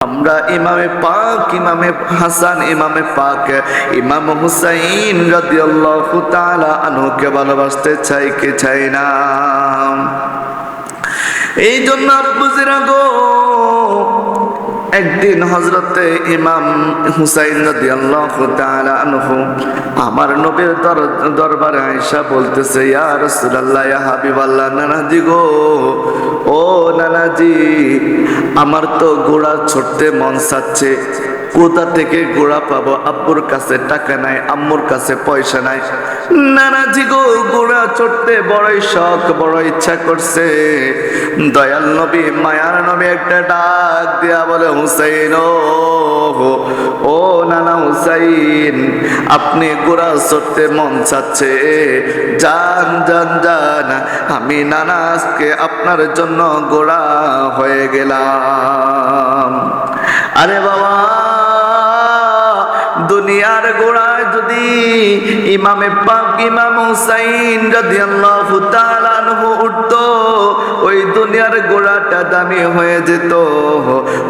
আমরা ইমামে পাক, ইমামে হাসান, ইমামে পাক, ইমাম হুসাইন রাদিয়াল্লাহু তাআলা আনহুকে ভালোবাসতে চাই কি চাই না? এই জন্য বুঝিরা গো, একদিন হযরতে ইমাম হুসাইন রাদিয়াল্লাহু তাআলা আনহু আমার নবীর দরবারে আয়েশা বলতেছে, ইয়া রাসূলুল্লাহ, ইয়া হাবিবাল্লাহ, নানাজি গো, ও নানাজি, আমার তো ঘোড়া ছুটতে মন চাচ্ছে, কোথা থেকে ঘোড়া পাবো? আব্বুর কাছে টাকা নাই, আম্মুর কাছে পয়সা নাই। নানাজি গো, ঘোড়া চড়তে বড়ই শখ, বড় ইচ্ছা করছে। দয়াল নবী, মায়ার নবী একটা ডাক দিয়া বলে, হুসাইন, ও নানা হুসাইন, আপনি ঘোড়া চড়তে মন চাচ্ছে, যান যান যান, আমি নানা আজকে আপনার জন্য ঘোড়া হয়ে গেলাম। আরে বাবা, দুনিয়ার গোড়ায় যদি ইমামে পাক ইমাম হুসাইন রাদিয়াল্লাহু তাআলা আনহু উঠতো, ওই দুনিয়ার গোড়াটা দামি হয়ে যেত।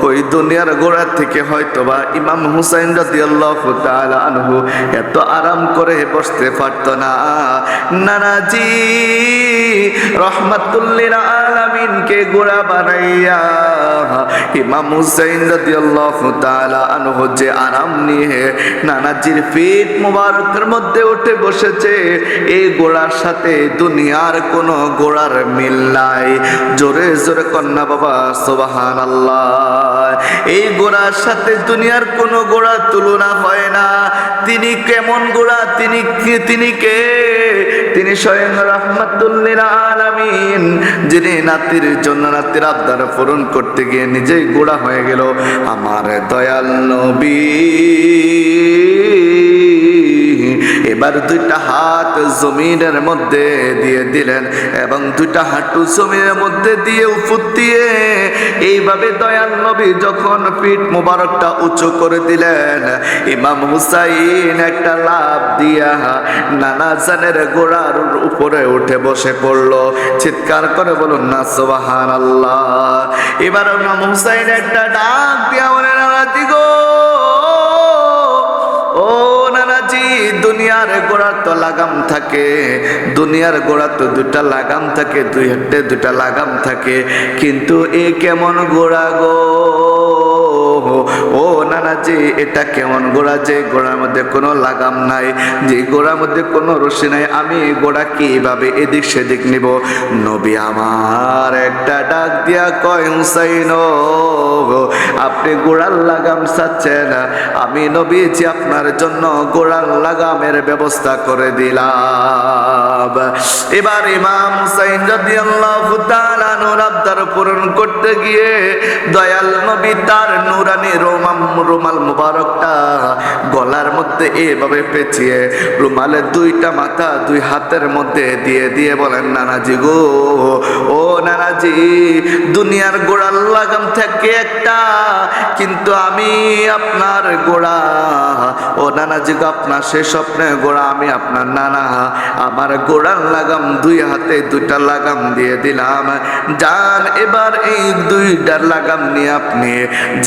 ওই দুনিয়ার গোড়া থেকে হয়তোবা ইমাম হুসাইন রাদিয়াল্লাহু তাআলা আনহু এত আরাম করে বসতে পারতো না। নানাজি রহমাতুল লিল আলামিনকে গোড়া বানাইয়া ইমাম হুসাইন রাদিয়াল্লাহু তাআলা আনহু যে আরাম নিয়ে নানাজির পিঠ মুবারকের মধ্যে উঠে বসেছে, এই ঘোড়ার সাথে দুনিয়ার কোন ঘোড়ার মিল নাই। জোরে জোরে কন্যা বাবা সুবহানাল্লাহ। এই ঘোড়ার সাথে দুনিয়ার কোন ঘোড়ার তুলনা হয় না। তিনি কেমন ঘোড়া? তিনি কে? তিনি স্বয়ং রাহমাতুল লিল আলামিন, যিনি নাতির জন্য নাতির আবদার পূরণ করতে গিয়ে নিজেই ঘোড়া হয়ে গেল। আমার দয়াল নবী এবার দুইটা হাত জমিনের মধ্যে দিয়ে দিলেন এবং দুইটা হাঁটু জমিনের মধ্যে দিয়ে উপর দিয়ে এইভাবে দয়াল নবী যখন পিঠ মুবারকটা উঁচু করে দিলেন, ইমাম হুসাইন একটা লাফ দিয়া নানা জানের ঘোড়ার উপরে উঠে বসে পড়লো। চিৎকার করে বলুন না সুবহানাল্লাহ। এবার ইমাম হুসাইন একটা ডাক দিয়া বলে, নানাজি গো, ও নানাজি, দুনিয়ার গোড়ার তো লাগাম থাকে, দুনিয়ার গোড়া তো দুটা লাগাম থাকে, দুই হাতে দুটা লাগাম থাকে, কিন্তু এ কেমন গোড়া গো? ও নানাজি, এটা কেমন ঘোড়া যে ঘোড়ার মধ্যে কোনো লাগাম নাই, যে ঘোড়ার মধ্যে কোনো রশি নাই? আমি ঘোড়া কিভাবে এদিক সেদিক নিব? নবী আমার একটা ডাক দিয়া কয়, হুসাইন, আপনি ঘোড়ার লাগাম চাচ্ছেন, আমি নবীজি আপনার জন্য ঘোড়ার লাগামের ব্যবস্থা করে দিলাম। এবার ইমাম হুসাইন রাদিয়াল্লাহু তাআলা আনহুর আবদার পূরণ করতে গিয়ে দয়াল নবী তার নুরানি রুমাল মুবারকটা গলার মধ্যে এভাবে পেঁচিয়ে রুমালের দুইটা মাথা দুই হাতের মধ্যে দিয়ে দিয়ে বলেন, নানাজি গো, ও নানাজি, দুনিয়ার গোড়ার লাগাম থাকে একটা, কিন্তু আমি আপনার গোড়া। ও নানাজি গো, আপনার সে স্বপ্নের গোড়া, আমি আপনার নানা। আমার গোড়ার লাগাম দুই হাতে দুইটা লাগাম দিয়ে দিলাম, যান এবার এই দুইটার লাগাম নিয়ে আপনি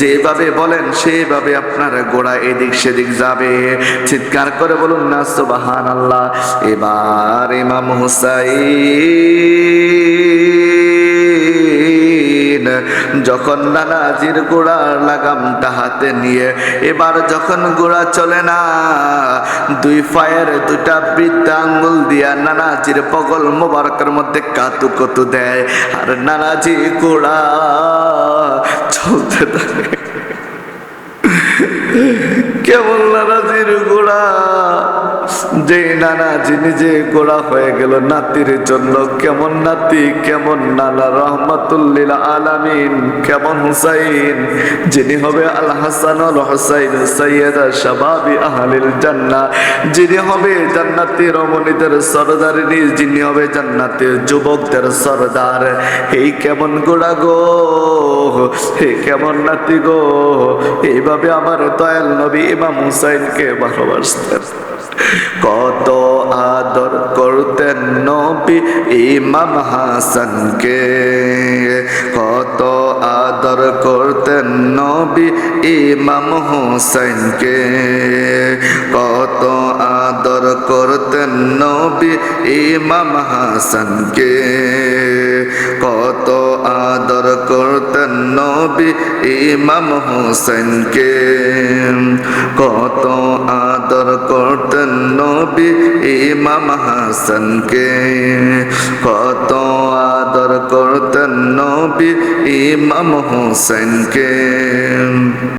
যেভাবে বলেন সেভাবে আপনার গোড়া এদিক সেদিক যাবে। চিৎকার করে বলুন না সুবহানাল্লাহ। এবার ইমাম হুসাইন যখন নানাজির গোড়ার লাগামটা হাতে নিয়ে এবার যখন গোড়া চলে না, দুই পায়ের দুটা বৃদ্ধা আঙ্গুল দিয়া নানাজির পগল মোবারকের মধ্যে কাতু কতু দেয়, আর নানাজি গোড়া চলতে থাকে। কেমন নানাজির গোড়া, যে নানাজি নিজে গোড়া হয়ে গেল নাতির জন্য। কেমন নাতি, কেমন নানা, রহমাতুল লিল আলামিন, কেমন হুসাইন, যিনি হবে আল হাসান আল হুসাইন সাইয়্যিদা শাবাবি আহলিল জান্নাহ, যিনি হবে জান্নাতি রমণীদের সরদারিনী, যিনি হবে জান্নাতের যুবকদের সরদার। এই কেমন গোড়া গো, হে কেমন নাতি গো। এইভাবে আমার দয়াল নবী ইমাম হুসাইনকে ভালোবাসতেন। কত আদর করতেন নবী ইমাম হাসানকে, কত কত আদর করতেন নবী ইমাম হুসাইনকে, কত আদর করতেন নবী ইমাম হাসানকে, কত আদর করতেন নবী ইমাম হুসাইনকে, কত আদর করতেন নবী ইমাম হাসানকে, কত আদর করতেন নবী ইমাম হুসাইনকে।